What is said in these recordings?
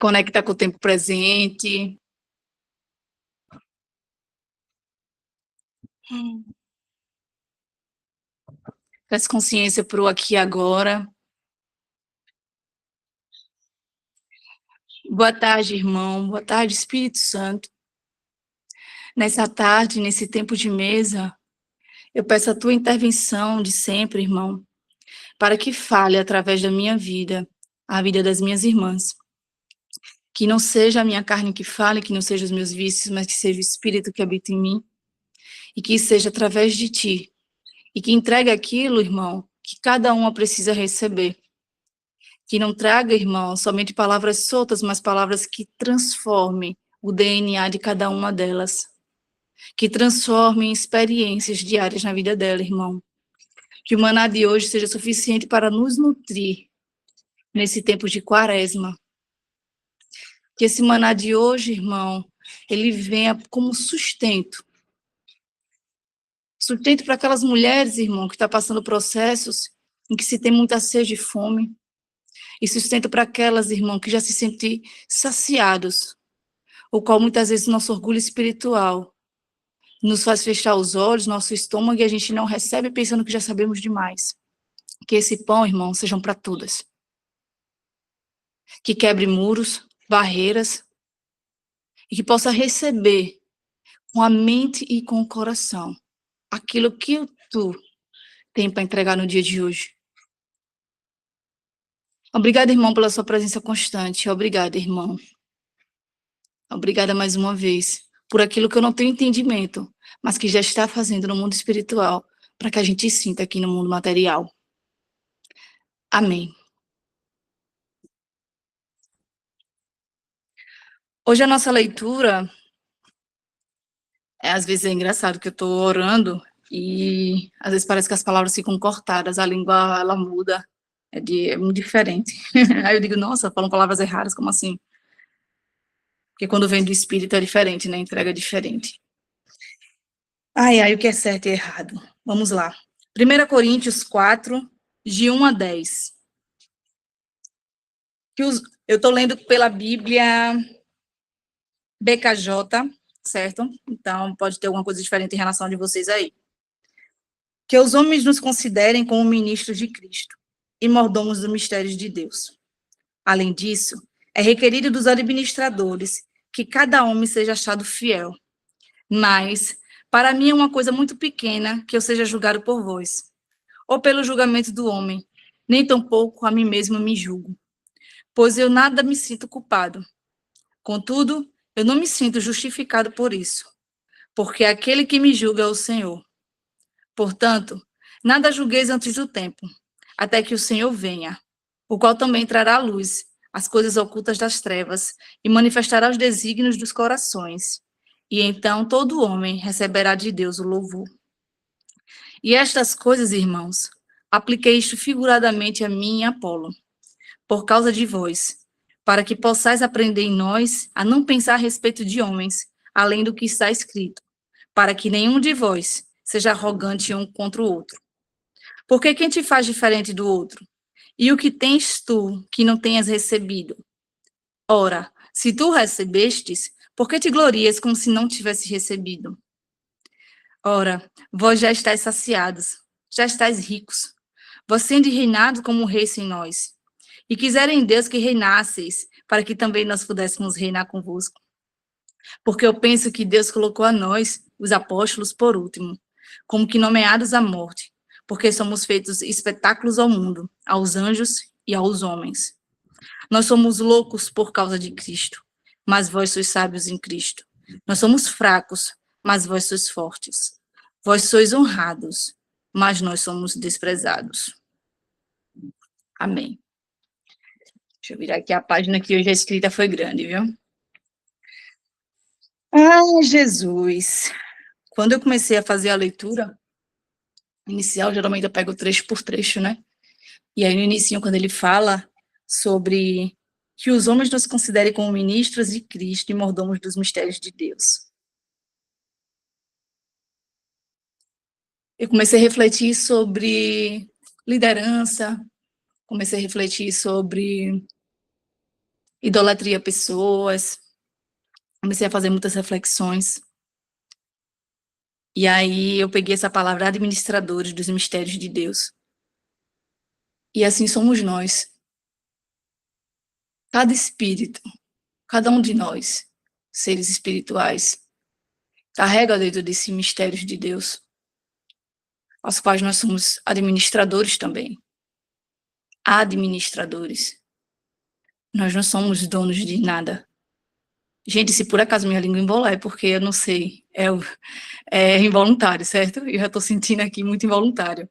Conecta com o tempo presente. Traz consciência para o aqui e agora. Boa tarde, irmão. Boa tarde, Espírito Santo. Nessa tarde, nesse tempo de mesa, eu peço a tua intervenção de sempre, irmão, para que fale através da minha vida, a vida das minhas irmãs. Que não seja a minha carne que fale, que não seja os meus vícios, mas que seja o Espírito que habita em mim, e que seja através de ti, e que entregue aquilo, irmão, que cada uma precisa receber. Que não traga, irmão, somente palavras soltas, mas palavras que transformem o DNA de cada uma delas. Que transformem experiências diárias na vida dela, irmão. Que o maná de hoje seja suficiente para nos nutrir nesse tempo de quaresma. Que esse maná de hoje, irmão, ele venha como sustento. Sustento para aquelas mulheres, irmão, que estão passando processos em que se tem muita sede e fome. E sustento para aquelas, irmão, que já se sentem saciados, o qual muitas vezes nosso orgulho espiritual nos faz fechar os olhos, nosso estômago, e a gente não recebe pensando que já sabemos demais. Que esse pão, irmão, sejam para todas. Que quebre muros, barreiras, e que possa receber com a mente e com o coração aquilo que tu tem para entregar no dia de hoje. Obrigada, irmão, pela sua presença constante. Obrigada, irmão. Obrigada mais uma vez por aquilo que eu não tenho entendimento, mas que já está fazendo no mundo espiritual, para que a gente sinta aqui no mundo material. Amém. Hoje a nossa leitura, às vezes é engraçado que eu estou orando e às vezes parece que as palavras ficam cortadas, a língua ela muda, é muito diferente. Aí eu digo, nossa, falam palavras erradas, como assim? Porque quando vem do Espírito é diferente, né? Entrega é diferente. Ai, o que é certo e errado? Vamos lá. 1 Coríntios 4, de 1 a 10. Eu estou lendo pela Bíblia BKJ, certo? Então, pode ter alguma coisa diferente em relação a de vocês aí. Que os homens nos considerem como ministros de Cristo e mordomos dos mistérios de Deus. Além disso, é requerido dos administradores que cada homem seja achado fiel. Mas, para mim é uma coisa muito pequena que eu seja julgado por vós, ou pelo julgamento do homem, nem tampouco a mim mesmo me julgo, pois eu nada me sinto culpado. Contudo, eu não me sinto justificado por isso, porque aquele que me julga é o Senhor. Portanto, nada julgueis antes do tempo, até que o Senhor venha, o qual também trará à luz as coisas ocultas das trevas e manifestará os desígnios dos corações. E então todo homem receberá de Deus o louvor. E estas coisas, irmãos, apliquei isto figuradamente a mim e a Apolo, por causa de vós, para que possais aprender em nós a não pensar a respeito de homens, além do que está escrito, para que nenhum de vós seja arrogante um contra o outro. Porque quem te faz diferente do outro? E o que tens tu que não tenhas recebido? Ora, se tu recebestes, por que te glorias como se não tivesse recebido? Ora, vós já estáis saciados, já estáis ricos, vós sendo reinados como reis em nós. E quiserem Deus que reinasseis, para que também nós pudéssemos reinar convosco. Porque eu penso que Deus colocou a nós, os apóstolos, por último, como que nomeados à morte, porque somos feitos espetáculos ao mundo, aos anjos e aos homens. Nós somos loucos por causa de Cristo, mas vós sois sábios em Cristo. Nós somos fracos, mas vós sois fortes. Vós sois honrados, mas nós somos desprezados. Amém. Deixa eu virar aqui a página que hoje a escrita foi grande, viu? Ah, Jesus! Quando eu comecei a fazer a leitura inicial, geralmente eu pego trecho por trecho, né? E aí no início, quando ele fala sobre que os homens nos considerem como ministros de Cristo e mordomos dos mistérios de Deus. Eu comecei a refletir sobre liderança, comecei a refletir sobre idolatria a pessoas, comecei a fazer muitas reflexões. E aí eu peguei essa palavra administradores dos mistérios de Deus. E assim somos nós. Cada espírito, cada um de nós, seres espirituais, carrega dentro desses mistérios de Deus, aos quais nós somos administradores também. Administradores. Nós não somos donos de nada. Gente, se por acaso minha língua embolar, é porque eu não sei, é involuntário, certo? Eu já estou sentindo aqui muito involuntário.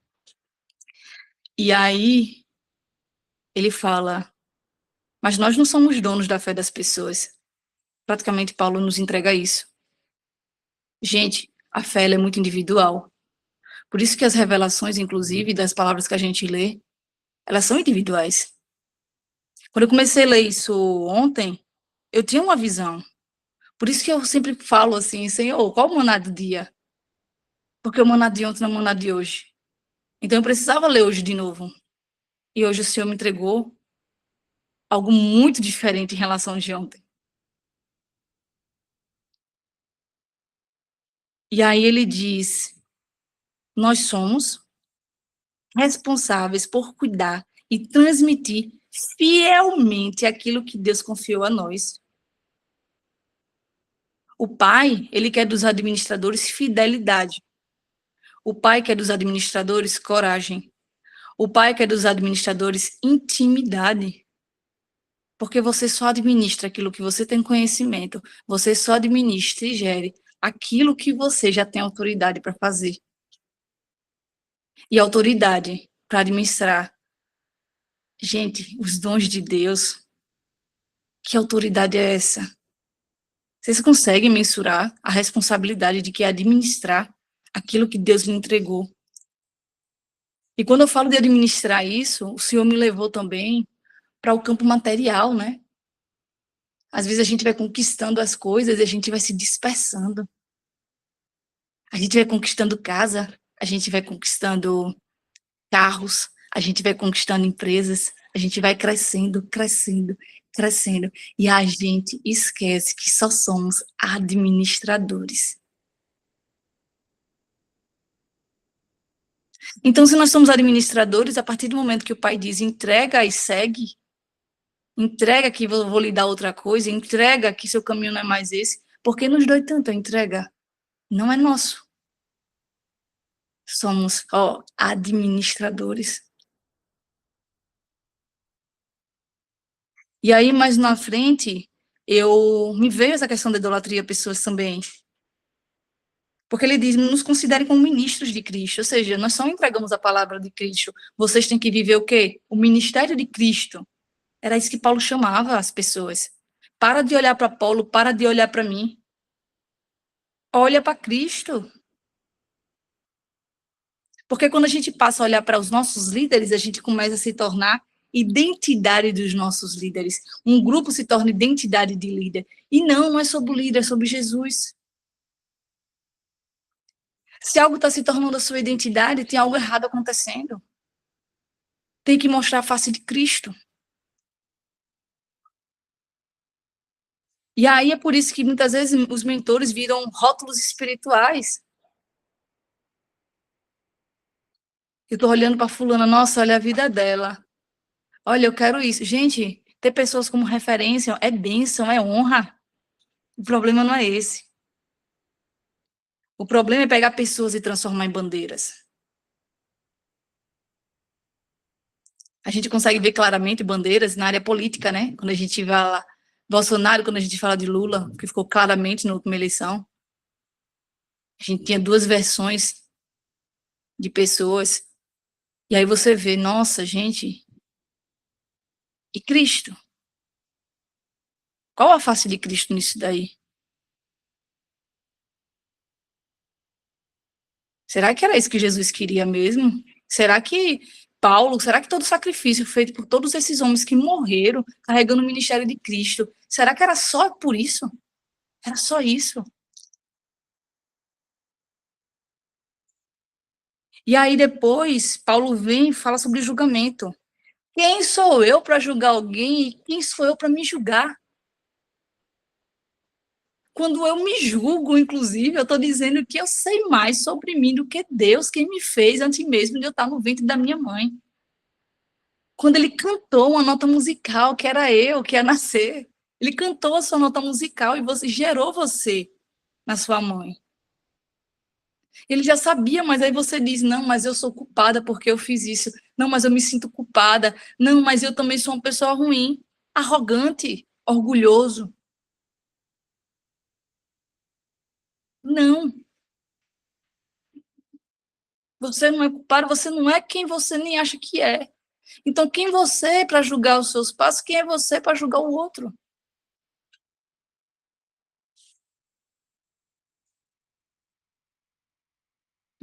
E aí, ele fala, mas nós não somos donos da fé das pessoas. Praticamente, Paulo nos entrega isso. Gente, a fé ela é muito individual. Por isso que as revelações, inclusive, das palavras que a gente lê, elas são individuais. Quando eu comecei a ler isso ontem, eu tinha uma visão. Por isso que eu sempre falo assim, Senhor, qual o maná do dia? Porque o maná de ontem não é o maná de hoje. Então eu precisava ler hoje de novo. E hoje o Senhor me entregou algo muito diferente em relação de ontem. E aí ele diz, nós somos responsáveis por cuidar e transmitir fielmente aquilo que Deus confiou a nós. O pai, ele quer dos administradores fidelidade. O pai quer dos administradores coragem. O pai quer dos administradores intimidade. Porque você só administra aquilo que você tem conhecimento, você só administra e gere aquilo que você já tem autoridade para fazer. E autoridade para administrar. Gente, os dons de Deus, que autoridade é essa? Vocês conseguem mensurar a responsabilidade de que é administrar aquilo que Deus lhe entregou? E quando eu falo de administrar isso, o Senhor me levou também para o campo material, né? Às vezes a gente vai conquistando as coisas e a gente vai se dispersando. A gente vai conquistando casa, a gente vai conquistando carros, a gente vai conquistando empresas, a gente vai crescendo, crescendo, crescendo. E a gente esquece que só somos administradores. Então, se nós somos administradores, a partir do momento que o pai diz entrega e segue, entrega que vou lhe dar outra coisa, entrega que seu caminho não é mais esse, por que nos dói tanto a entrega? Não é nosso. Somos, administradores. E aí, mais na frente, me veio essa questão da idolatria a pessoas também. Porque ele diz, nos considerem como ministros de Cristo, ou seja, nós só entregamos a palavra de Cristo. Vocês têm que viver o quê? O ministério de Cristo. Era isso que Paulo chamava as pessoas. Para de olhar para Paulo, para de olhar para mim. Olha para Cristo. Porque quando a gente passa a olhar para os nossos líderes, a gente começa a se tornar identidade dos nossos líderes. Um grupo se torna identidade de líder. E não é sobre o líder, é sobre Jesus. Se algo está se tornando a sua identidade, tem algo errado acontecendo. Tem que mostrar a face de Cristo. E aí é por isso que muitas vezes os mentores viram rótulos espirituais. Eu estou olhando para fulana, nossa, olha a vida dela. Olha, eu quero isso. Gente, ter pessoas como referência é bênção, é honra. O problema não é esse. O problema é pegar pessoas e transformar em bandeiras. A gente consegue ver claramente bandeiras na área política, né? Quando a gente vai lá, Bolsonaro, quando a gente fala de Lula, que ficou claramente na última eleição. A gente tinha duas versões de pessoas. E aí você vê, nossa, gente, e Cristo? Qual a face de Cristo nisso daí? Será que era isso que Jesus queria mesmo? Será que Paulo, será que todo o sacrifício feito por todos esses homens que morreram carregando o ministério de Cristo, será que era só por isso? Era só isso? E aí depois, Paulo vem e fala sobre julgamento. Quem sou eu para julgar alguém e quem sou eu para me julgar? Quando eu me julgo, inclusive, eu estou dizendo que eu sei mais sobre mim do que Deus, quem me fez antes mesmo de eu estar no ventre da minha mãe. Quando ele cantou uma nota musical, que era eu que ia nascer, ele cantou a sua nota musical e você gerou você na sua mãe. Ele já sabia, mas aí você diz: não, mas eu sou culpada porque eu fiz isso. Não, mas eu me sinto culpada. Não, mas eu também sou uma pessoa ruim, arrogante, orgulhoso. Não, você não é culpado, você não é quem você nem acha que é. Então, quem você é para julgar os seus passos? Quem é você para julgar o outro?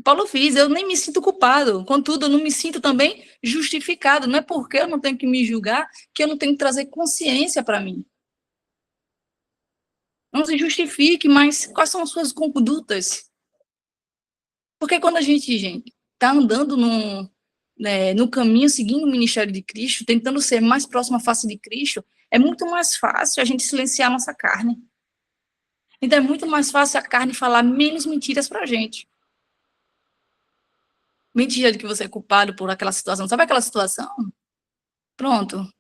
Paulo fiz, eu nem me sinto culpado. Contudo, eu não me sinto também justificado. Não é porque eu não tenho que me julgar que eu não tenho que trazer consciência para mim. Não se justifique, mas quais são as suas condutas? Porque quando a gente está andando no caminho, seguindo o ministério de Cristo, tentando ser mais próximo à face de Cristo, é muito mais fácil a gente silenciar a nossa carne. Então é muito mais fácil a carne falar menos mentiras para a gente. Mentira de que você é culpado por aquela situação. Sabe aquela situação? Pronto.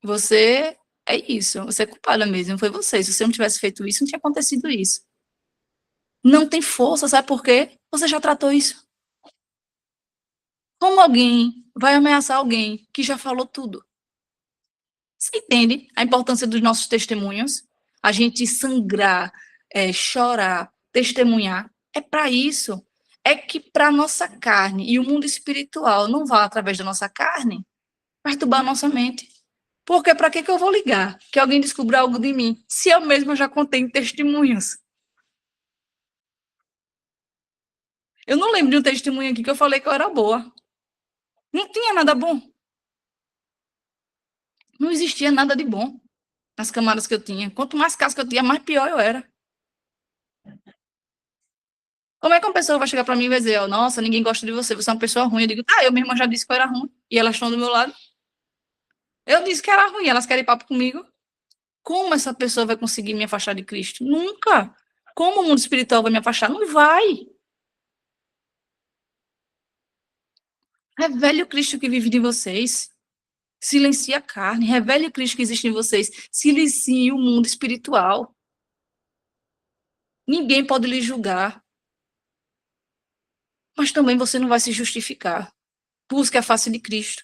Você é isso. Você é culpada mesmo. Foi você. Se você não tivesse feito isso, não tinha acontecido isso. Não tem força, sabe por quê? Você já tratou isso. Como alguém vai ameaçar alguém que já falou tudo? Você entende a importância dos nossos testemunhos? A gente sangrar, chorar, testemunhar. É para isso. É que para a nossa carne e o mundo espiritual não vá através da nossa carne perturbar a nossa mente. Porque para que eu vou ligar? Que alguém descubra algo de mim, se eu mesma já contei testemunhos. Eu não lembro de um testemunho aqui que eu falei que eu era boa. Não tinha nada bom. Não existia nada de bom nas camadas que eu tinha. Quanto mais casca eu tinha, mais pior eu era. Como é que uma pessoa vai chegar para mim e vai dizer, oh, nossa, ninguém gosta de você, você é uma pessoa ruim? Eu digo, tá, eu mesma já disse que eu era ruim. E elas estão do meu lado. Eu disse que era ruim, elas querem papo comigo. Como essa pessoa vai conseguir me afastar de Cristo? Nunca. Como o mundo espiritual vai me afastar? Não vai. Revele o Cristo que vive em vocês. Silencie a carne. Revele o Cristo que existe em vocês. Silencie o mundo espiritual. Ninguém pode lhe julgar. Mas também você não vai se justificar. Busque a face de Cristo.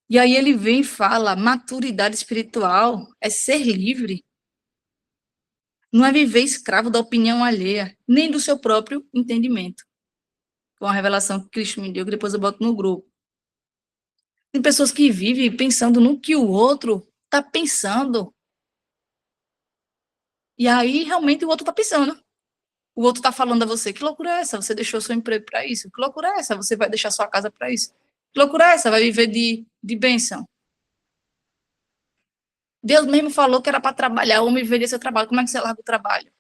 E aí ele vem e fala: maturidade espiritual é ser livre. Não é viver escravo da opinião alheia, nem do seu próprio entendimento. Com a revelação que Cristo me deu, que depois eu boto no grupo. Tem pessoas que vivem pensando no que o outro está pensando. E aí, realmente, o outro está pensando. O outro está falando a você, que loucura é essa? Você deixou seu emprego para isso? Que loucura é essa? Você vai deixar sua casa para isso? Que loucura é essa? Vai viver de bênção? Deus mesmo falou que era para trabalhar, o homem viveria seu trabalho. Como é que você larga o trabalho?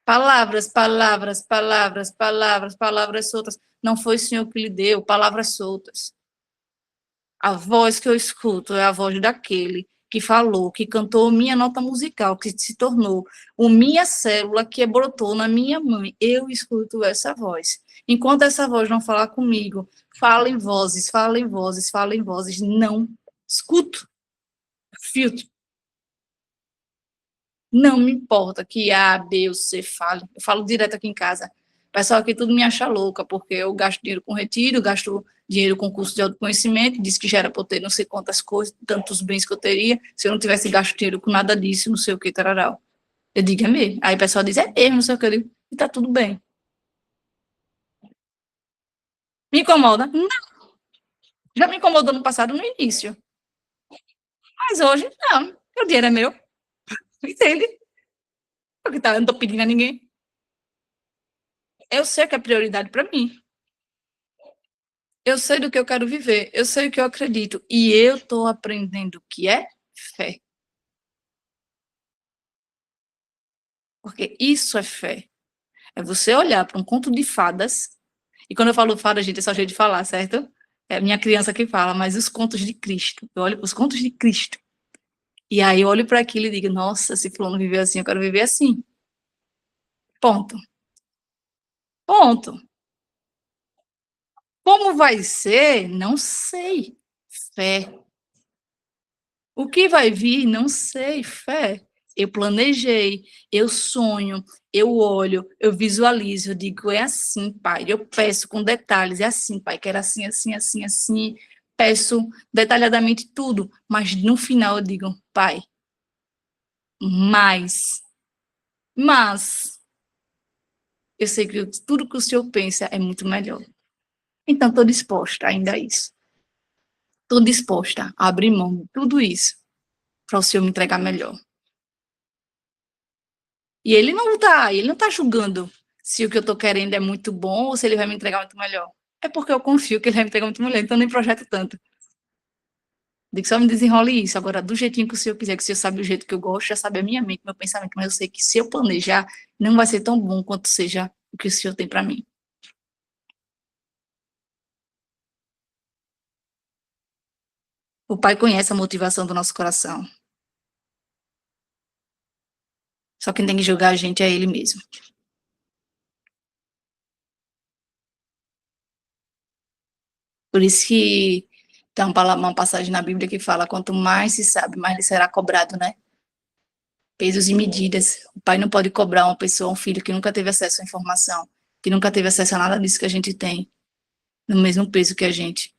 Palavras, palavras, palavras, palavras, palavras soltas. Não foi o Senhor que lhe deu, palavras soltas. A voz que eu escuto é a voz daquele que falou, que cantou minha nota musical, que se tornou a minha célula que brotou na minha mãe. Eu escuto essa voz. Enquanto essa voz não falar comigo, fala em vozes, fala em vozes, fala em vozes. Não escuto, filtro. Não me importa que A, B ou C fale. Eu falo direto aqui em casa. O pessoal aqui tudo me acha louca, porque eu gasto dinheiro com retiro, gasto dinheiro com curso de autoconhecimento, diz que já era para eu ter não sei quantas coisas, tantos bens que eu teria, se eu não tivesse gasto dinheiro com nada disso, não sei o que, tararau. Eu digo, é mesmo. Aí o pessoal diz, é mesmo, não sei o que, eu digo, e tá tudo bem. Me incomoda? Não, já me incomodou no passado, no início. Mas hoje, não, o dinheiro é meu, entende? Porque tá, eu não tô pedindo a ninguém. Eu sei que é prioridade para mim. Eu sei do que eu quero viver, eu sei o que eu acredito, e eu estou aprendendo o que é fé, porque isso é fé. É você olhar para um conto de fadas E quando eu falo fada, gente, é só jeito de falar, certo? É minha criança que fala, mas os contos de Cristo. Eu olho para os contos de Cristo. E aí eu olho para aquilo e digo, nossa, se fulano viveu assim, eu quero viver assim. Ponto. Ponto. Como vai ser? Não sei. Fé. O que vai vir? Não sei. Fé. Eu planejei, eu sonho, eu olho, eu visualizo, eu digo, é assim, pai. Eu peço com detalhes, é assim, pai, quero assim, assim, assim, assim. Peço detalhadamente tudo, mas no final eu digo, pai, mas eu sei que tudo que o senhor pensa é muito melhor. Então, estou disposta ainda a isso. Estou disposta a abrir mão de tudo isso para o senhor me entregar melhor. E ele não tá julgando se o que eu estou querendo é muito bom ou se ele vai me entregar muito melhor. É porque eu confio que ele vai me entregar muito melhor, então eu nem projeto tanto. Digo, só me desenrole isso. Agora, do jeitinho que o senhor quiser, que o senhor sabe o jeito que eu gosto, já sabe a minha mente, meu pensamento, mas eu sei que se eu planejar, não vai ser tão bom quanto seja o que o senhor tem para mim. O pai conhece a motivação do nosso coração. Só quem tem que julgar a gente é ele mesmo. Por isso que tem uma passagem na Bíblia que fala, quanto mais se sabe, mais lhe será cobrado, né? Pesos e medidas. O pai não pode cobrar uma pessoa, um filho que nunca teve acesso à informação, que nunca teve acesso a nada disso que a gente tem, no mesmo peso que a gente.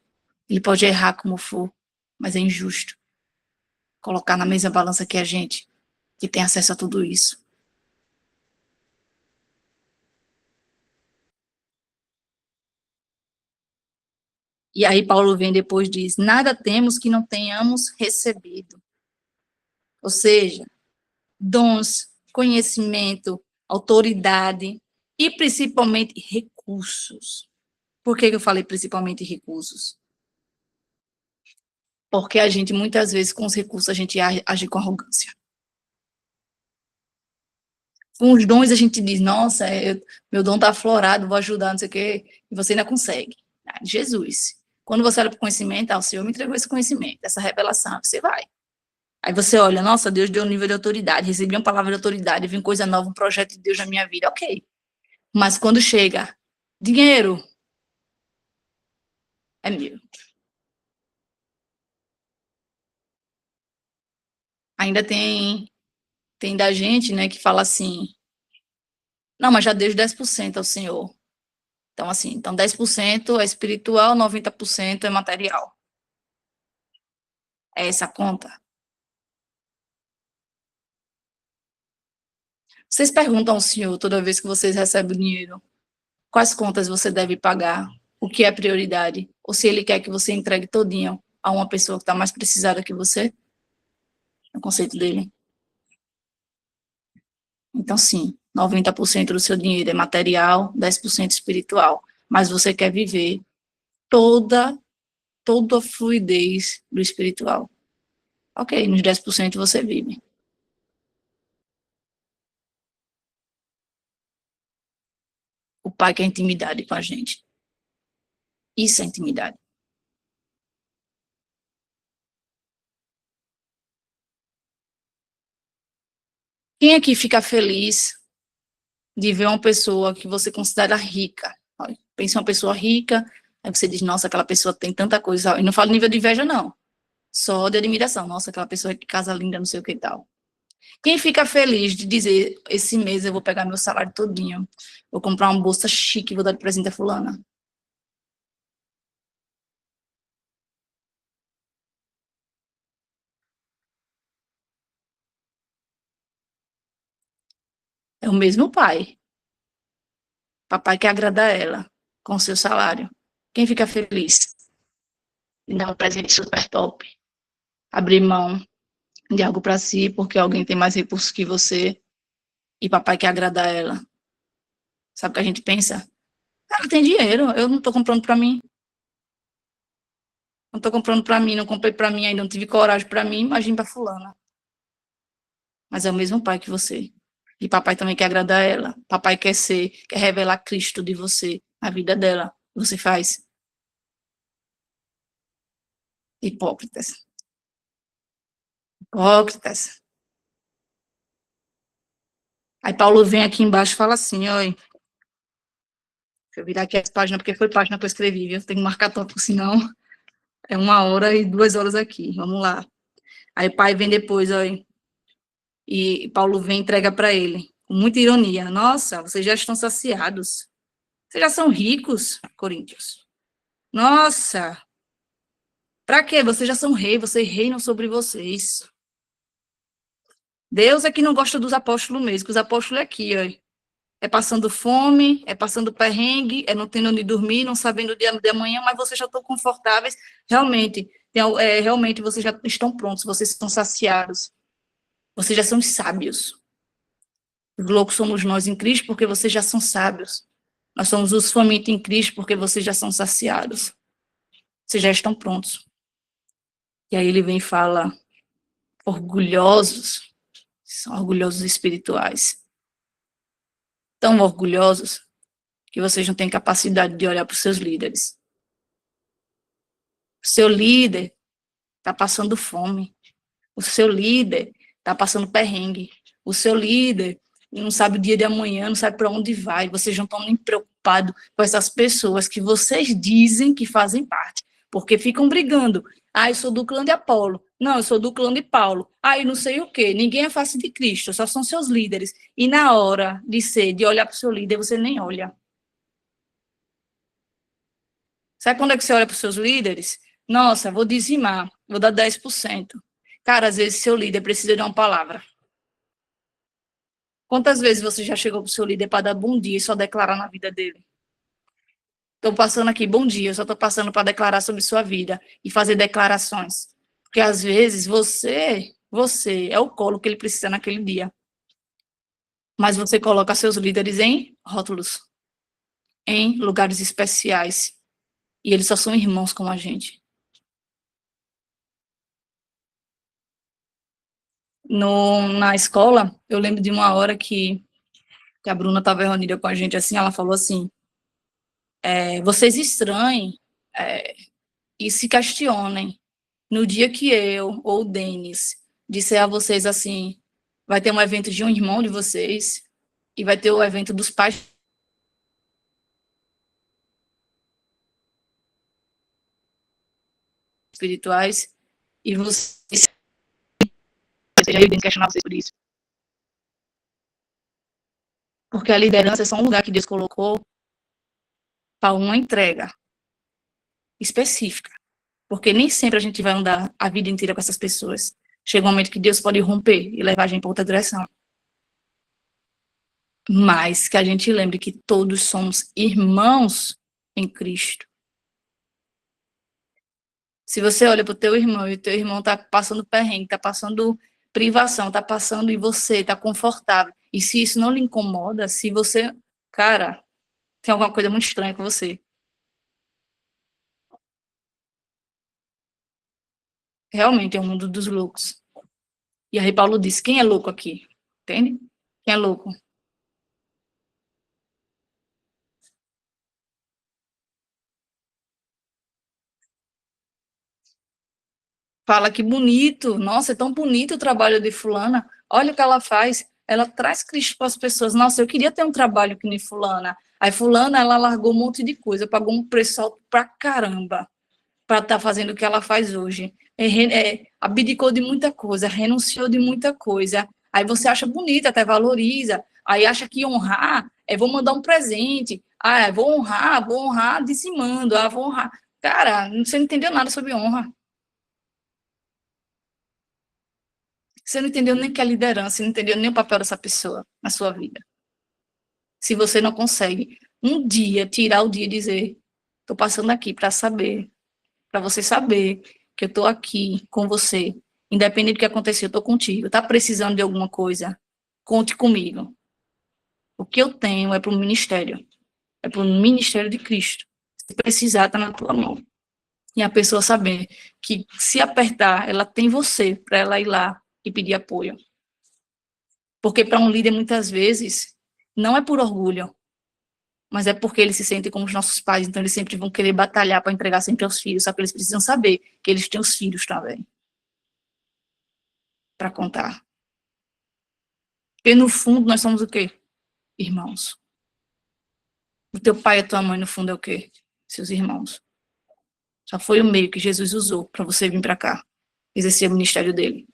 Ele pode errar como for, mas é injusto colocar na mesma balança que a gente, que tem acesso a tudo isso. E aí Paulo vem depois e diz, nada temos que não tenhamos recebido. Ou seja, dons, conhecimento, autoridade e principalmente recursos. Por que eu falei principalmente recursos? Porque a gente, muitas vezes, com os recursos, a gente age com arrogância. Com os dons, a gente diz, nossa, meu dom está aflorado, vou ajudar, não sei o quê, e você ainda consegue. Jesus. Quando você olha para o conhecimento, o Senhor me entregou esse conhecimento, essa revelação, você vai. Aí você olha, nossa, Deus deu um nível de autoridade, recebi uma palavra de autoridade, vem coisa nova, um projeto de Deus na minha vida, ok. Mas quando chega, dinheiro, é meu. Ainda tem da gente, né, que fala assim, não, mas já dei os 10% ao Senhor. Então, assim, então 10% é espiritual, 90% é material. É essa a conta. Vocês perguntam ao Senhor, toda vez que vocês recebem o dinheiro, quais contas você deve pagar, o que é prioridade, ou se ele quer que você entregue todinho a uma pessoa que está mais precisada que você, é o conceito dele. Então, sim, 90% do seu dinheiro é material, 10% espiritual, mas você quer viver toda, toda a fluidez do espiritual. Ok, nos 10% você vive. O pai quer intimidade com a gente. Isso é intimidade. Quem aqui fica feliz de ver uma pessoa que você considera rica? Pensa em uma pessoa rica, aí você diz, nossa, aquela pessoa tem tanta coisa. E não falo nível de inveja, não. Só de admiração. Nossa, aquela pessoa que casa linda, não sei o que e tal. Quem fica feliz de dizer, esse mês eu vou pegar meu salário todinho, vou comprar uma bolsa chique, vou dar de presente a fulana? É o mesmo pai. Papai quer agradar ela com o seu salário. Quem fica feliz em dar um presente super top? Abrir mão de algo para si porque alguém tem mais recursos que você e papai quer agradar ela. Sabe o que a gente pensa? Ela tem dinheiro, eu não estou comprando para mim. Não estou comprando para mim, não comprei para mim ainda, não tive coragem para mim, imagina para fulana. Mas é o mesmo pai que você. E papai também quer agradar ela. Papai quer revelar Cristo de você na vida dela. Você faz? Hipócritas. Hipócritas. Aí Paulo vem aqui embaixo e fala assim, olha, deixa eu virar aqui as páginas, porque foi página que eu escrevi, viu? Tem que marcar tópico, senão é 1 hora e 2 horas aqui. Vamos lá. Aí o pai vem depois, olha, e Paulo vem e entrega para ele, com muita ironia. Nossa, vocês já estão saciados. Vocês já são ricos, Coríntios. Nossa, para quê? Vocês já são rei, vocês reinam sobre vocês. Deus é que não gosta dos apóstolos mesmo, que os apóstolos é aqui, ó. É passando fome, é passando perrengue, é não tendo onde dormir, não sabendo o dia de amanhã, mas vocês já estão confortáveis. Realmente, realmente vocês já estão prontos, vocês estão saciados. Vocês já são sábios. Os loucos somos nós em Cristo porque vocês já são sábios. Nós somos os famintos em Cristo porque vocês já são saciados. Vocês já estão prontos. E aí ele vem e fala, orgulhosos, são orgulhosos espirituais. Tão orgulhosos que vocês não têm capacidade de olhar para os seus líderes. O seu líder está passando fome. O seu líder está passando perrengue. O seu líder não sabe o dia de amanhã, não sabe para onde vai. Vocês não estão nem preocupados com essas pessoas que vocês dizem que fazem parte, porque ficam brigando. Ah, eu sou do clã de Apolo. Não, eu sou do clã de Paulo. Ah, eu não sei o quê. Ninguém é face de Cristo, só são seus líderes. E na hora de olhar para o seu líder, você nem olha. Sabe quando é que você olha para os seus líderes? Nossa, vou dizimar, vou dar 10%. Cara, às vezes seu líder precisa de uma palavra. Quantas vezes você já chegou para o seu líder para dar bom dia e só declarar na vida dele? Estou passando aqui, bom dia, eu só estou passando para declarar sobre sua vida e fazer declarações. Porque às vezes você é o colo que ele precisa naquele dia. Mas você coloca seus líderes em rótulos, em lugares especiais. E eles só são irmãos como a gente. Na escola, eu lembro de uma hora que a Bruna estava reunida com a gente, assim, ela falou assim, vocês estranhem e se questionem. No dia que eu ou o Denis disser a vocês assim, vai ter um evento de um irmão de vocês e vai ter o evento dos pais espirituais e vocês questionar vocês por isso. Porque a liderança é só um lugar que Deus colocou para uma entrega específica. Porque nem sempre a gente vai andar a vida inteira com essas pessoas. Chega um momento que Deus pode romper e levar a gente para outra direção. Mas que a gente lembre que todos somos irmãos em Cristo. Se você olha para o teu irmão e o teu irmão está passando perrengue, está passando privação, está passando e você está confortável, e se isso não lhe incomoda, se você, cara, tem alguma coisa muito estranha com você. Realmente é o mundo dos loucos. E aí Paulo disse, quem é louco aqui? Entende? Quem é louco? Fala que bonito, nossa, é tão bonito o trabalho de fulana, olha o que ela faz, ela traz Cristo para as pessoas, nossa, eu queria ter um trabalho que nem fulana, aí fulana, ela largou um monte de coisa, pagou um preço alto pra caramba, para estar fazendo o que ela faz hoje, abdicou de muita coisa, renunciou de muita coisa, aí você acha bonita, até valoriza, aí acha que honrar, vou mandar um presente, vou honrar dizimando, vou honrar, cara, você não entendeu nada sobre honra. Você não entendeu nem que é liderança, você não entendeu nem o papel dessa pessoa na sua vida. Se você não consegue um dia tirar o dia e dizer, estou passando aqui para você saber que eu estou aqui com você, independente do que acontecer, eu estou contigo. Está precisando de alguma coisa? Conte comigo. O que eu tenho é para o ministério, é para o ministério de Cristo. Se precisar, está na tua mão. E a pessoa saber que se apertar, ela tem você para ela ir lá e pedir apoio. Porque para um líder, muitas vezes, não é por orgulho, mas é porque eles se sentem como os nossos pais, então eles sempre vão querer batalhar para entregar sempre aos filhos, só que eles precisam saber que eles têm os filhos também para contar. Porque no fundo nós somos o quê? Irmãos. O teu pai e a tua mãe no fundo é o quê? Seus irmãos. Só foi o meio que Jesus usou para você vir para cá, exercer o ministério dele.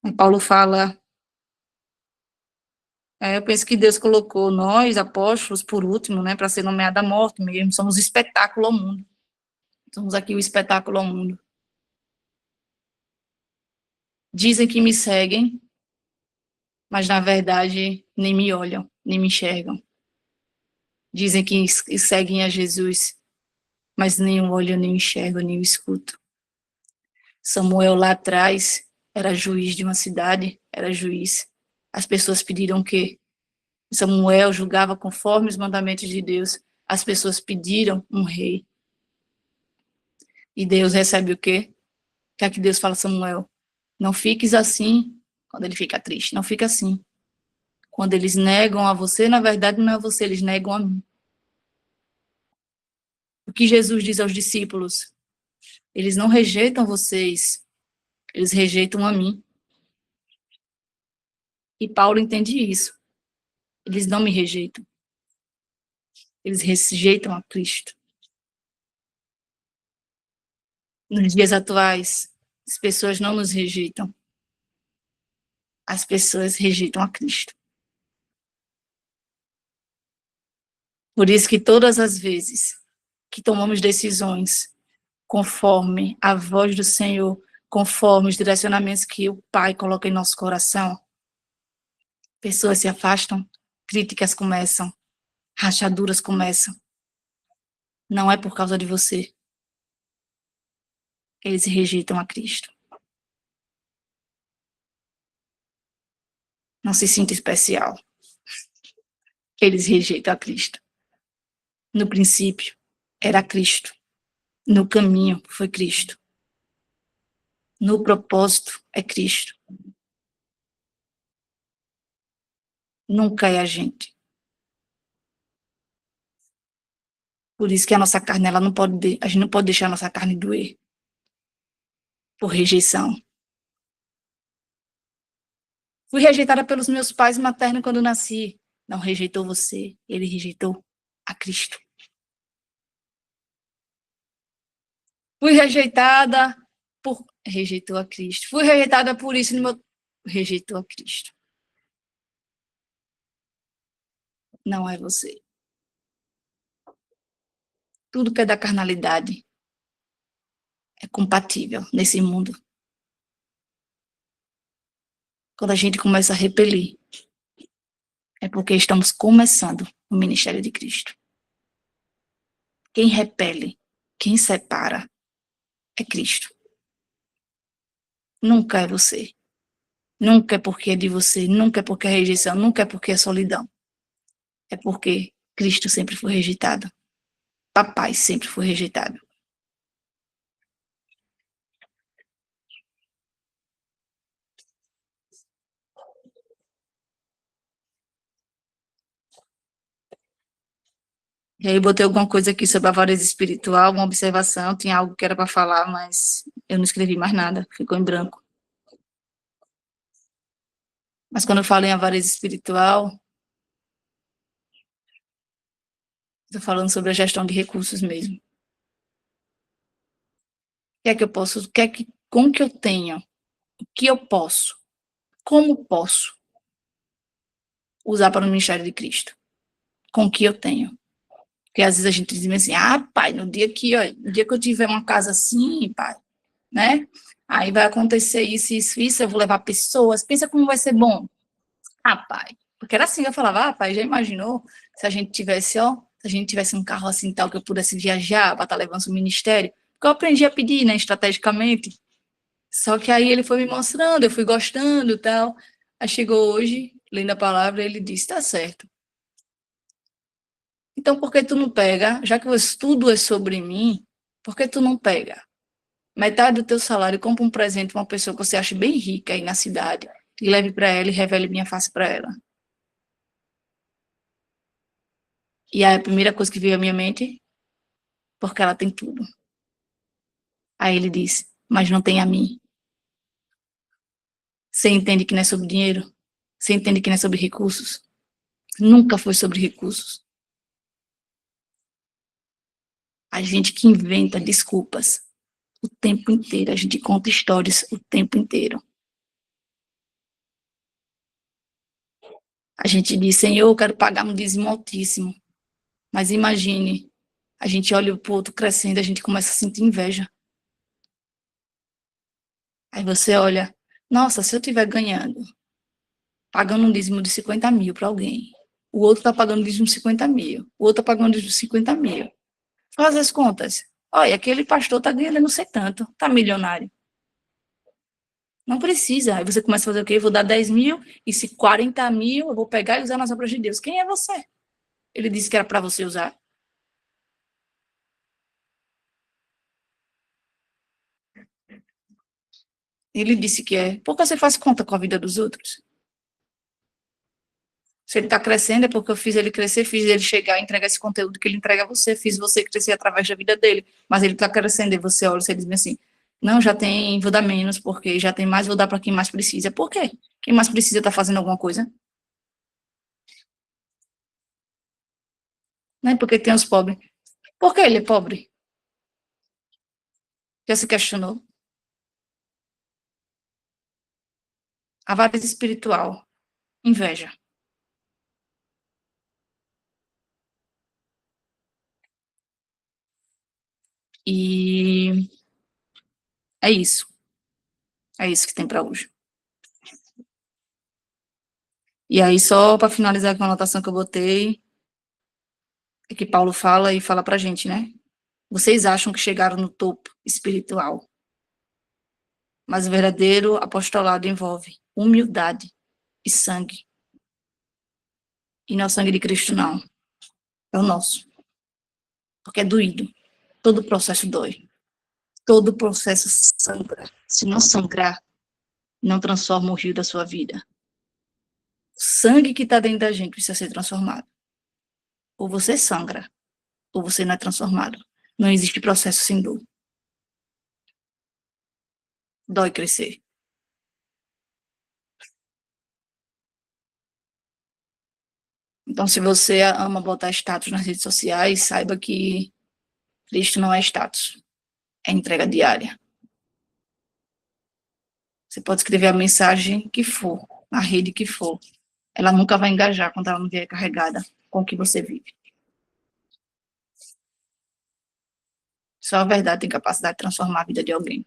E Paulo fala, eu penso que Deus colocou nós, apóstolos, por último, né, para ser nomeada a morte mesmo. Somos o espetáculo ao mundo. Somos aqui o espetáculo ao mundo. Dizem que me seguem, mas na verdade nem me olham, nem me enxergam. Dizem que seguem a Jesus, mas nem o olham, nem o enxergam, nem o escutam. Samuel lá atrás era juiz de uma cidade, era juiz. As pessoas pediram o quê? Samuel julgava conforme os mandamentos de Deus. As pessoas pediram um rei. E Deus recebe o quê? O que é que Deus fala a Samuel? Não fiques assim quando ele fica triste. Não fica assim. Quando eles negam a você, na verdade não é você, eles negam a mim. O que Jesus diz aos discípulos? Eles não rejeitam vocês, eles rejeitam a mim. E Paulo entende isso. Eles não me rejeitam. Eles rejeitam a Cristo. Nos dias atuais, as pessoas não nos rejeitam. As pessoas rejeitam a Cristo. Por isso que todas as vezes que tomamos decisões conforme a voz do Senhor, conforme os direcionamentos que o Pai coloca em nosso coração, pessoas se afastam, críticas começam, rachaduras começam. Não é por causa de você. Eles rejeitam a Cristo. Não se sinta especial. Eles rejeitam a Cristo. No princípio, era Cristo. No caminho, foi Cristo. No propósito, é Cristo. Nunca é a gente. Por isso que a nossa carne, ela não pode, a gente não pode deixar a nossa carne doer. Por rejeição. Fui rejeitada pelos meus pais maternos quando nasci. Não rejeitou você, ele rejeitou a Cristo. Fui rejeitada por... Rejeitou a Cristo. Fui rejeitada por isso no meu... Rejeitou a Cristo. Não é você. Tudo que é da carnalidade é compatível nesse mundo. Quando a gente começa a repelir, é porque estamos começando o ministério de Cristo. Quem repele, quem separa, é Cristo. Nunca é você. Nunca é porque é de você, nunca é porque é rejeição, nunca é porque é solidão. É porque Cristo sempre foi rejeitado. Papai sempre foi rejeitado. E aí botei alguma coisa aqui sobre a avareza espiritual, uma observação, tinha algo que era para falar, mas eu não escrevi mais nada, ficou em branco. Mas quando eu falo em avareza espiritual, estou falando sobre a gestão de recursos mesmo. O que é que eu posso, como que eu tenho, o que eu posso, como posso usar para o ministério de Cristo, com o que eu tenho. Porque às vezes a gente diz assim, pai, no dia que eu tiver uma casa assim, pai, né? Aí vai acontecer isso, isso, isso, eu vou levar pessoas, pensa como vai ser bom. Pai, porque era assim, eu falava, pai, já imaginou se a gente tivesse, se a gente tivesse um carro assim tal, que eu pudesse viajar para estar levando o ministério, porque eu aprendi a pedir, né, estrategicamente. Só que aí ele foi me mostrando, eu fui gostando e tal. Aí chegou hoje, lendo a palavra, ele disse, tá certo. Então, por que tu não pega, já que tudo é sobre mim, por que tu não pega? metade do teu salário, compra um presente para uma pessoa que você acha bem rica aí na cidade, e leve para ela e revele minha face para ela. E aí a primeira coisa que veio à minha mente, porque ela tem tudo. Aí ele disse, mas não tem a mim. Você entende que não é sobre dinheiro? Você entende que não é sobre recursos? Nunca foi sobre recursos. A gente que inventa desculpas o tempo inteiro, a gente conta histórias o tempo inteiro. A gente diz, Senhor, eu quero pagar um dízimo altíssimo. Mas imagine, a gente olha o outro crescendo, a gente começa a sentir inveja. Aí você olha, nossa, se eu estiver ganhando, pagando um dízimo de 50 mil para alguém, o outro está pagando dízimo de 50 mil, o outro está pagando dízimo de 50 mil. Faz as contas. Olha, aquele pastor está ganhando não sei tanto, está milionário. Não precisa. Aí você começa a fazer o quê? Eu vou dar 10 mil, e se 40 mil eu vou pegar e usar nas obras de Deus. Quem é você? Ele disse que era para você usar. Ele disse que é. Por que você faz conta com a vida dos outros? Se ele está crescendo, é porque eu fiz ele crescer, fiz ele chegar e entregar esse conteúdo que ele entrega a você, fiz você crescer através da vida dele. Mas ele está crescendo, e você olha, você diz assim, não, já tem, vou dar menos, porque já tem mais, vou dar para quem mais precisa. Por quê? Quem mais precisa está fazendo alguma coisa? Não é porque tem os pobres. Por que ele é pobre? Já se questionou? Avareza espiritual, inveja. E é isso. É isso que tem para hoje. E aí, só para finalizar com a anotação que eu botei, é que Paulo fala e fala para a gente, né? Vocês acham que chegaram no topo espiritual, mas o verdadeiro apostolado envolve humildade e sangue. E não é o sangue de Cristo, não. É o nosso. Porque é doído. Todo processo dói. Todo processo sangra. Se não sangrar, não transforma o rio da sua vida. O sangue que está dentro da gente precisa ser transformado. Ou você sangra, ou você não é transformado. Não existe processo sem dor. Dói crescer. Então, se você ama botar status nas redes sociais, saiba que Cristo não é status, é entrega diária. Você pode escrever a mensagem que for, na rede que for. Ela nunca vai engajar quando ela não vier carregada com o que você vive. Só a verdade tem capacidade de transformar a vida de alguém.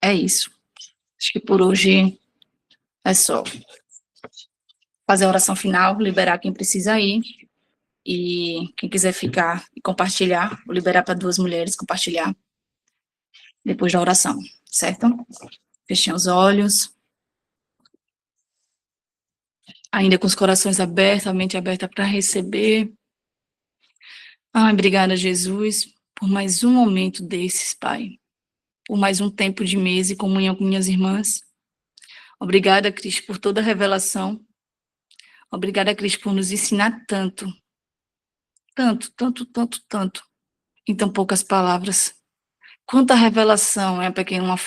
É isso. Acho que por hoje é só. Fazer a oração final, liberar quem precisa ir. E quem quiser ficar e compartilhar, vou liberar para 2 mulheres compartilhar depois da oração, certo? Fechem os olhos, ainda com os corações abertos, a mente aberta para receber. Ai, obrigada, Jesus, por mais um momento desses, Pai. Por mais um tempo de mesa e comunhão com minhas irmãs. Obrigada, Cristo, por toda a revelação. Obrigada, Cristo, por nos ensinar tanto, tanto, tanto, tanto, tanto, em tão poucas palavras. Quanta revelação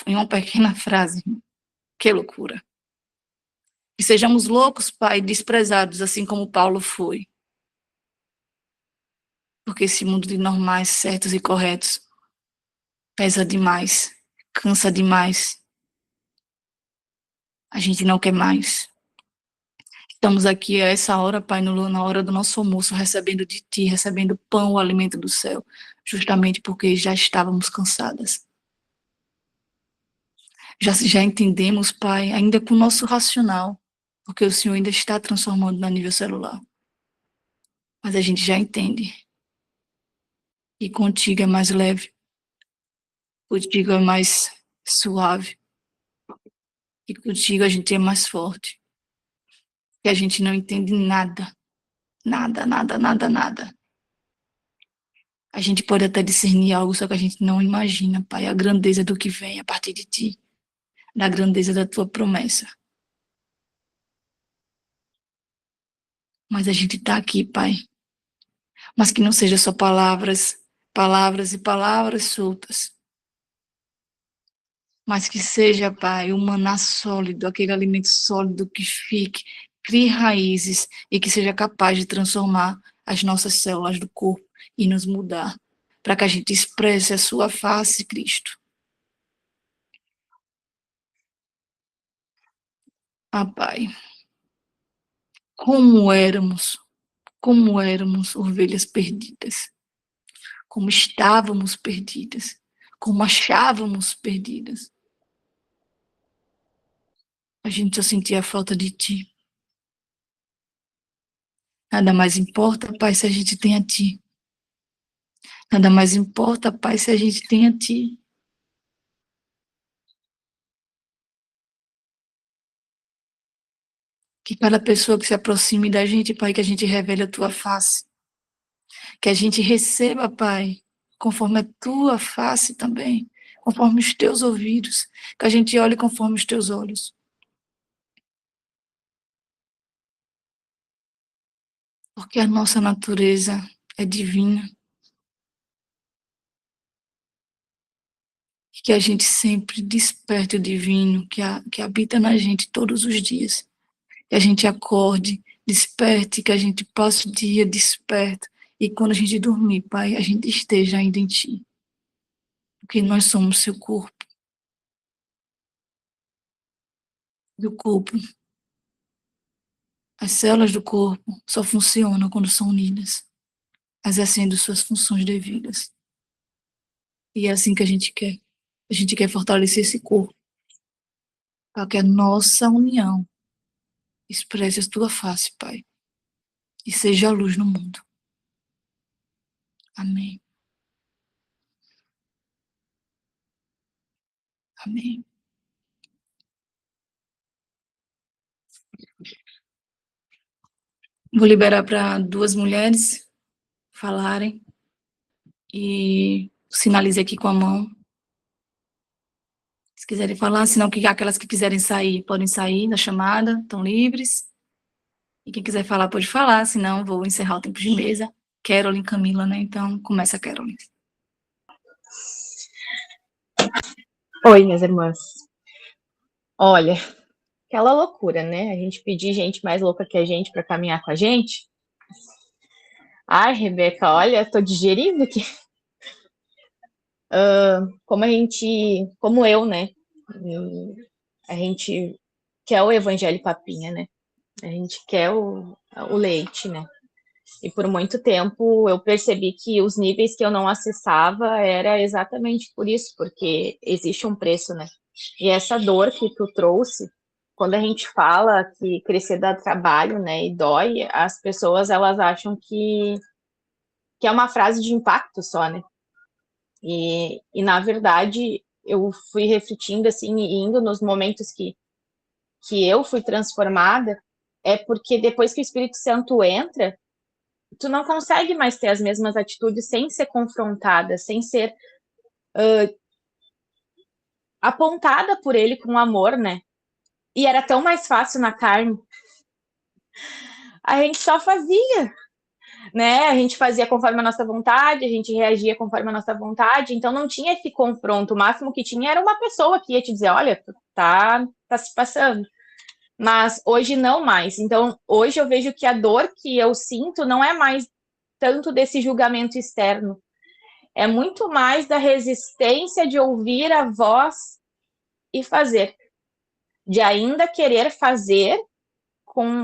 em uma pequena frase. Que loucura. Que sejamos loucos, Pai, desprezados, assim como Paulo foi. Porque esse mundo de normais, certos e corretos pesa demais, cansa demais. A gente não quer mais. Estamos aqui a essa hora, Pai, na hora do nosso almoço, recebendo de Ti, recebendo pão, o alimento do céu, justamente porque já estávamos cansadas. Já entendemos, Pai, ainda com o nosso racional, porque o Senhor ainda está transformando no nível celular. Mas a gente já entende. E contigo é mais leve, contigo é mais suave. que contigo a gente é mais forte, que a gente não entende nada, nada, nada, nada, nada. A gente pode até discernir algo, só que a gente não imagina, Pai, a grandeza do que vem a partir de Ti, da grandeza da Tua promessa. Mas a gente está aqui, Pai, mas que não seja só palavras, palavras e palavras soltas, mas que seja, Pai, um maná sólido, aquele alimento sólido que fique, crie raízes e que seja capaz de transformar as nossas células do corpo e nos mudar, para que a gente expresse a sua face, Cristo. Ah, Pai, como éramos ovelhas perdidas, como estávamos perdidas, como achávamos perdidas. A gente só sentia a falta de Ti. Nada mais importa, Pai, se a gente tem a Ti. Nada mais importa, Pai, se a gente tem a Ti. Que cada pessoa que se aproxime da gente, Pai, que a gente revele a Tua face. Que a gente receba, Pai, conforme a Tua face também, conforme os Teus ouvidos. Que a gente olhe conforme os Teus olhos. Porque a nossa natureza é divina. Que a gente sempre desperte o divino que habita na gente todos os dias. Que a gente acorde, desperte, que a gente passe o dia desperto. E quando a gente dormir, Pai, a gente esteja ainda em Ti. Porque nós somos Seu corpo. Do corpo. As células do corpo só funcionam quando são unidas, exercendo suas funções devidas. E é assim que a gente quer. A gente quer fortalecer esse corpo, para que a nossa união expresse a Tua face, Pai, e seja a luz no mundo. Amém. Amém. Vou liberar para duas mulheres falarem e sinalize aqui com a mão. Se quiserem falar, senão que aquelas que quiserem sair, podem sair da chamada, estão livres. E quem quiser falar, pode falar, senão vou encerrar o tempo de mesa. Carolyn, Camila, né? Então, começa a Carolyn. Oi, minhas irmãs. Olha, aquela loucura, né? A gente pedir gente mais louca que a gente para caminhar com a gente. Ai, Rebeca, olha, tô digerindo aqui. Como eu, né? A gente quer o evangelho papinha, né? A gente quer o leite, né? E por muito tempo eu percebi que os níveis que eu não acessava era exatamente por isso, porque existe um preço, né? E essa dor que tu trouxe, quando a gente fala que crescer dá trabalho, né, e dói, as pessoas elas acham que é uma frase de impacto só, né? E na verdade eu fui refletindo assim e indo nos momentos que eu fui transformada, é porque depois que o Espírito Santo entra, tu não consegue mais ter as mesmas atitudes sem ser confrontada, sem ser apontada por ele com amor, né? E era tão mais fácil na carne. A gente só fazia, né? A gente fazia conforme a nossa vontade, a gente reagia conforme a nossa vontade, então não tinha esse confronto. O máximo que tinha era uma pessoa que ia te dizer, olha, tu tá se passando. Mas hoje não mais. Então, hoje eu vejo que a dor que eu sinto não é mais tanto desse julgamento externo, é muito mais da resistência de ouvir a voz e fazer, de ainda querer fazer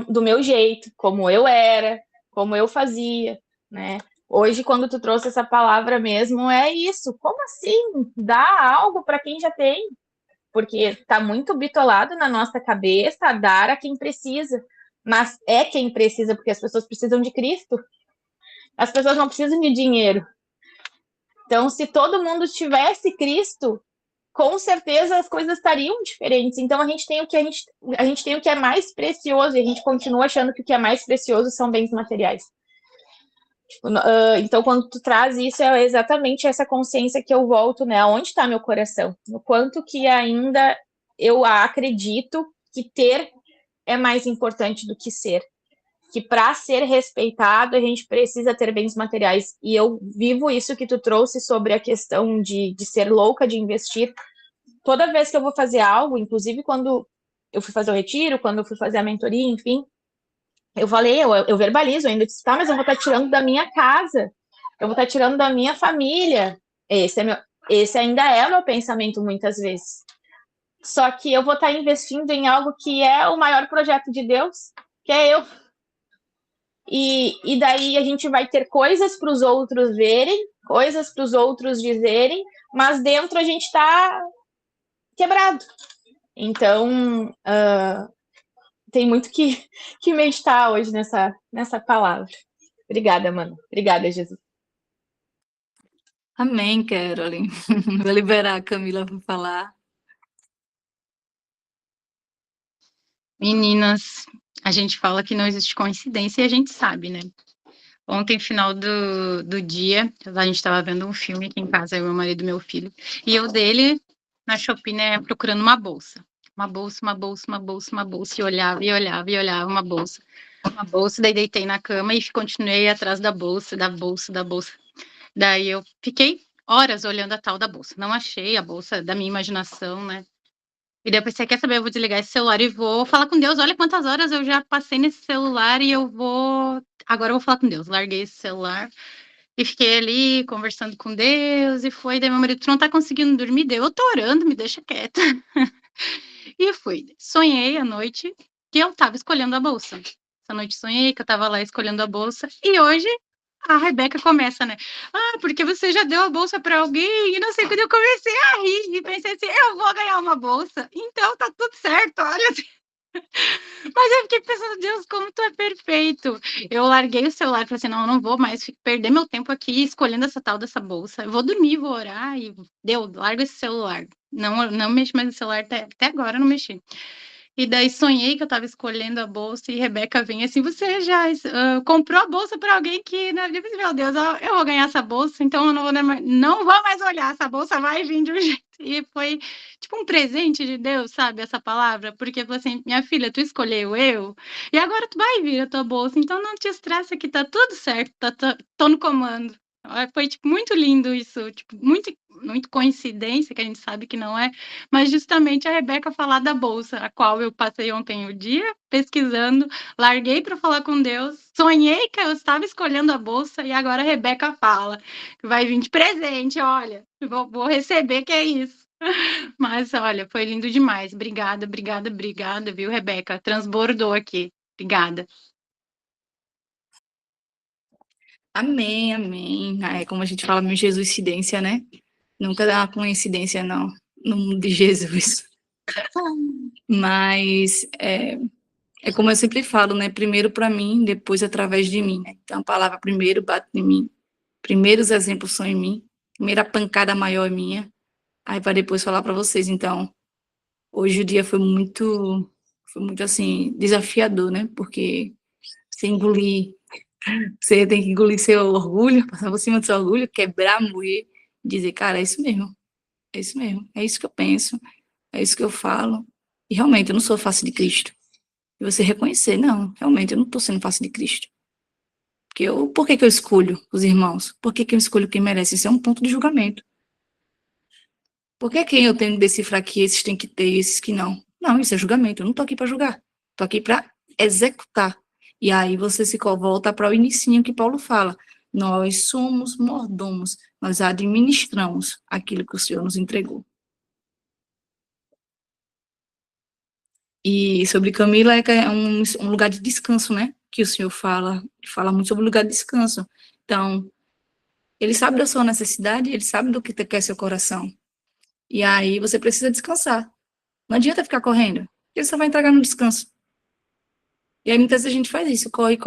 do meu jeito, como eu era, como eu fazia, né? Hoje, quando tu trouxe essa palavra mesmo, é isso. Como assim? Dá algo para quem já tem? Porque está muito bitolado na nossa cabeça dar a quem precisa. Mas é quem precisa, porque as pessoas precisam de Cristo. As pessoas não precisam de dinheiro. Então, se todo mundo tivesse Cristo, com certeza as coisas estariam diferentes. Então a gente tem a gente tem o que é mais precioso e a gente continua achando que o que é mais precioso são bens materiais. Então, quando tu traz isso, é exatamente essa consciência que eu volto, né? Onde está meu coração? No quanto que ainda eu acredito que ter é mais importante do que ser. Que para ser respeitado, a gente precisa ter bens materiais. E eu vivo isso que tu trouxe sobre a questão de ser louca, de investir. Toda vez que eu vou fazer algo, inclusive quando eu fui fazer o retiro, quando eu fui fazer a mentoria, enfim, eu falei, eu verbalizo ainda, disse, tá, mas eu vou estar tirando da minha casa, eu vou estar tirando da minha família. Esse ainda é o meu pensamento muitas vezes. Só que eu vou estar investindo em algo que é o maior projeto de Deus, que é eu. E daí a gente vai ter coisas para os outros verem, coisas para os outros dizerem, mas dentro a gente está quebrado. Então, tem muito que meditar hoje nessa palavra. Obrigada, mano. Obrigada, Jesus. Amém, Caroline. Vou liberar a Camila para falar. Meninas, a gente fala que não existe coincidência e a gente sabe, né? Ontem, final do dia, a gente estava vendo um filme aqui em casa, eu, meu marido e meu filho, e eu dele na Shopee, né, procurando uma bolsa. Uma bolsa, e olhava, e olhava, e olhava uma bolsa. Uma bolsa, daí deitei na cama e continuei atrás da bolsa. Daí eu fiquei horas olhando a tal da bolsa. Não achei a bolsa da minha imaginação, né? E daí eu pensei, quer saber, eu vou desligar esse celular e vou falar com Deus. Olha quantas horas eu já passei nesse celular e agora eu vou falar com Deus. Larguei esse celular e fiquei ali conversando com Deus e foi. Daí meu marido, tu não tá conseguindo dormir? Daí eu tô orando, me deixa quieta. E fui. Sonhei à noite que eu tava escolhendo a bolsa. Essa noite sonhei que eu tava lá escolhendo a bolsa. E hoje a Rebeca começa, né? Ah, porque você já deu a bolsa para alguém e não sei, quando eu comecei a rir e pensei assim, eu vou ganhar uma bolsa, então tá tudo certo, olha assim. Mas eu fiquei pensando, Deus, como tu é perfeito. Eu larguei o celular e falei assim, não, eu não vou mais perder meu tempo aqui escolhendo essa tal dessa bolsa. Eu vou dormir, vou orar e largo esse celular. Não mexo mais no celular, até agora eu não mexi. E daí sonhei que eu estava escolhendo a bolsa e Rebeca vem assim, você já comprou a bolsa para alguém que... Né? Eu disse, meu Deus, eu vou ganhar essa bolsa, então eu não vou mais olhar, essa bolsa vai vir de um jeito. E foi tipo um presente de Deus, sabe, essa palavra? Porque falou assim, minha filha, tu escolheu eu, e agora tu vai vir a tua bolsa, então não te estressa que tá tudo certo, tô no comando. Foi, tipo, muito lindo isso, tipo, muito coincidência, que a gente sabe que não é, mas justamente a Rebeca falar da bolsa, a qual eu passei ontem o dia pesquisando, larguei para falar com Deus, sonhei que eu estava escolhendo a bolsa e agora a Rebeca fala que vai vir de presente, olha, vou receber, que é isso. Mas, olha, foi lindo demais. Obrigada, viu, Rebeca? Transbordou aqui. Obrigada. Amém, amém. É como a gente fala, meu Jesuscidência, né? Nunca dá uma coincidência, não, no mundo de Jesus. Mas é como eu sempre falo, né? Primeiro para mim, depois através de mim, né? Então a palavra primeiro bate em mim. Primeiro os exemplos são em mim. Primeira pancada maior é minha. Aí para depois falar para vocês. Então, hoje o dia foi muito assim, desafiador, né? Porque você tem que engolir seu orgulho, passar por cima do seu orgulho, quebrar, moer, dizer, cara, é isso mesmo, é isso que eu penso, é isso que eu falo. E realmente, eu não sou face de Cristo. E você reconhecer, não, realmente, eu não estou sendo face de Cristo. Por que eu escolho os irmãos? Por que eu escolho quem merece? Isso é um ponto de julgamento. Por que quem eu tenho que decifrar que esses têm que ter e esses que não? Não, isso é julgamento, eu não estou aqui para julgar. Estou aqui para executar. E aí você se volta para o inicinho que Paulo fala. Nós somos mordomos, nós administramos aquilo que o Senhor nos entregou. E sobre Camila é um lugar de descanso, né? Que o Senhor fala muito sobre o lugar de descanso. Então, ele sabe da sua necessidade, ele sabe do que quer seu coração. E aí você precisa descansar. Não adianta ficar correndo, porque você vai entregar no descanso. E aí muitas vezes a gente faz isso, corre,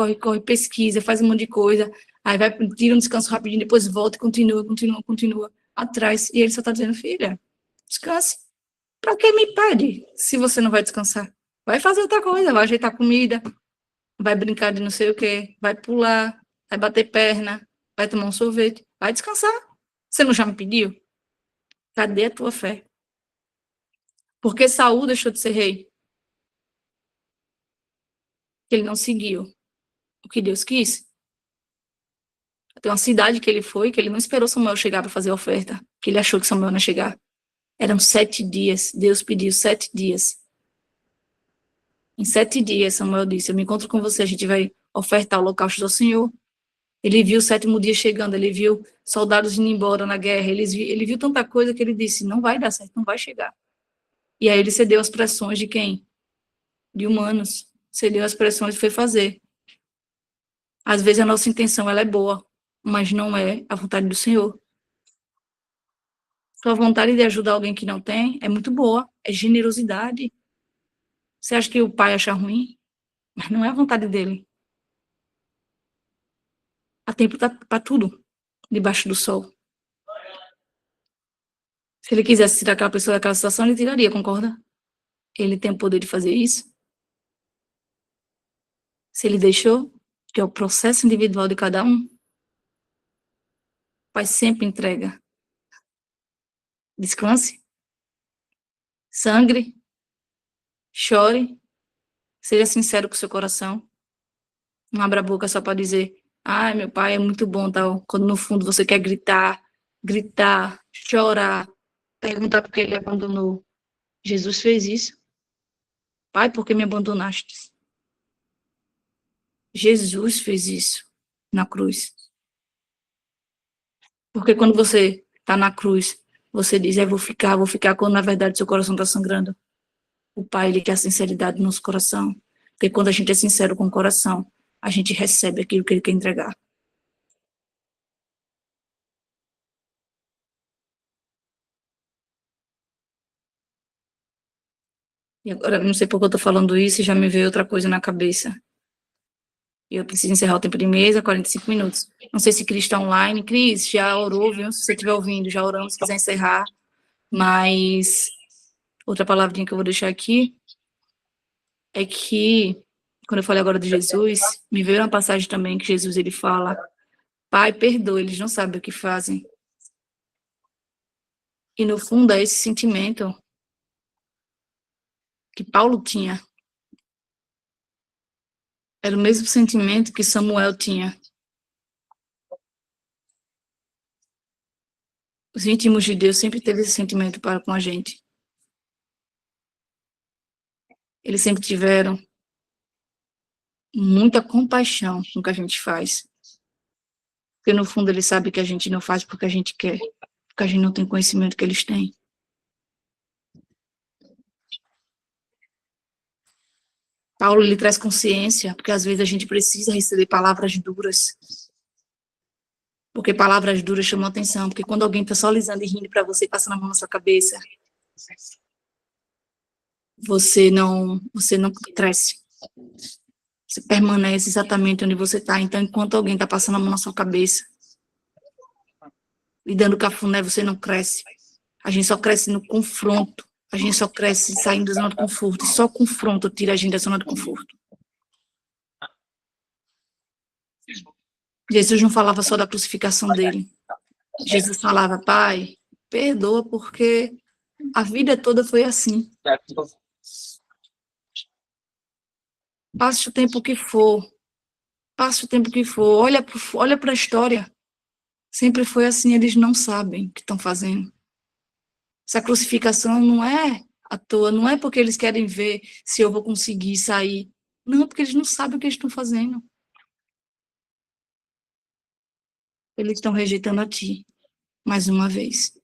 pesquisa, faz um monte de coisa, aí vai, tira um descanso rapidinho, depois volta e continua atrás. E ele só está dizendo, filha, Descanse. Para que me pede se você não vai descansar? Vai fazer outra coisa, vai ajeitar comida, vai brincar de não sei o quê, vai pular, vai bater perna, vai tomar um sorvete, vai descansar. Você não já me pediu? Cadê a tua fé? Porque Saul deixou de ser rei. Ele não seguiu o que Deus quis. Tem uma cidade que ele foi, que ele não esperou Samuel chegar para fazer a oferta, que ele achou que Samuel não ia chegar. Eram 7 dias. Deus pediu 7 dias. Em 7 dias, Samuel disse, eu me encontro com você, a gente vai ofertar o holocausto do Senhor. Ele viu o 7º dia chegando, ele viu soldados indo embora na guerra, ele viu tanta coisa que ele disse, não vai dar certo, não vai chegar. E aí ele cedeu às pressões de quem? De humanos. Cedeu às pressões e foi fazer. Às vezes a nossa intenção ela é boa, mas não é a vontade do Senhor. Sua vontade de ajudar alguém que não tem é muito boa, é generosidade. Você acha que o pai acha ruim? Mas não é a vontade dele. Há tempo para tudo, debaixo do sol. Se ele quisesse tirar aquela pessoa daquela situação, ele tiraria, concorda? Ele tem o poder de fazer isso. Se ele deixou, que é o processo individual de cada um, o pai sempre entrega. Descanse, sangre, chore, seja sincero com o seu coração. Não abra a boca só para dizer, ai, meu pai é muito bom, tal. Quando no fundo você quer gritar, chorar, perguntar por que ele abandonou. Jesus fez isso. Pai, por que me abandonaste? Jesus fez isso na cruz. Porque quando você está na cruz, você diz, vou ficar, quando na verdade seu coração está sangrando. O Pai, ele quer a sinceridade no nosso coração. Porque quando a gente é sincero com o coração, a gente recebe aquilo que ele quer entregar. E agora, não sei por que eu estou falando isso, e já me veio outra coisa na cabeça. Eu preciso encerrar o tempo de mesa, 45 minutos. Não sei se Cris está online. Cris, já orou, viu? Se você estiver ouvindo, já oramos, se quiser encerrar. Mas outra palavrinha que eu vou deixar aqui é que, quando eu falei agora de Jesus, me veio uma passagem também que Jesus, ele fala, Pai, perdoa, eles não sabem o que fazem. E, no fundo, é esse sentimento que Paulo tinha. Era o mesmo sentimento que Samuel tinha. Os íntimos de Deus sempre teve esse sentimento para com a gente. Eles sempre tiveram muita compaixão com o que a gente faz. Porque, no fundo, eles sabem que a gente não faz porque a gente quer. Porque a gente não tem conhecimento que eles têm. Paulo, ele traz consciência, porque às vezes a gente precisa receber palavras duras. Porque palavras duras chamam atenção, porque quando alguém está só lisando e rindo para você, passando a mão na sua cabeça, você não cresce. Você permanece exatamente onde você está. Então, enquanto alguém está passando a mão na sua cabeça, e dando cafuné, você não cresce. A gente só cresce no confronto. A gente só cresce saindo da zona de conforto. E só confronto tira a gente da zona de conforto. Jesus não falava só da crucificação dele. Jesus falava, Pai, perdoa porque a vida toda foi assim. Passe o tempo que for. Passe o tempo que for. Olha para a história. Sempre foi assim, eles não sabem o que estão fazendo. Essa crucificação não é à toa, não é porque eles querem ver se eu vou conseguir sair. Não, porque eles não sabem o que eles estão fazendo. Eles estão rejeitando a ti, mais uma vez.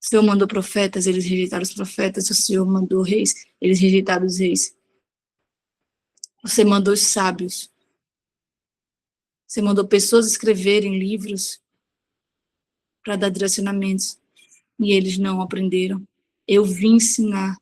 O Senhor mandou profetas, eles rejeitaram os profetas. O Senhor mandou reis, eles rejeitaram os reis. Você mandou os sábios. Você mandou pessoas escreverem livros para dar direcionamentos. E eles não aprenderam. Eu vim ensinar.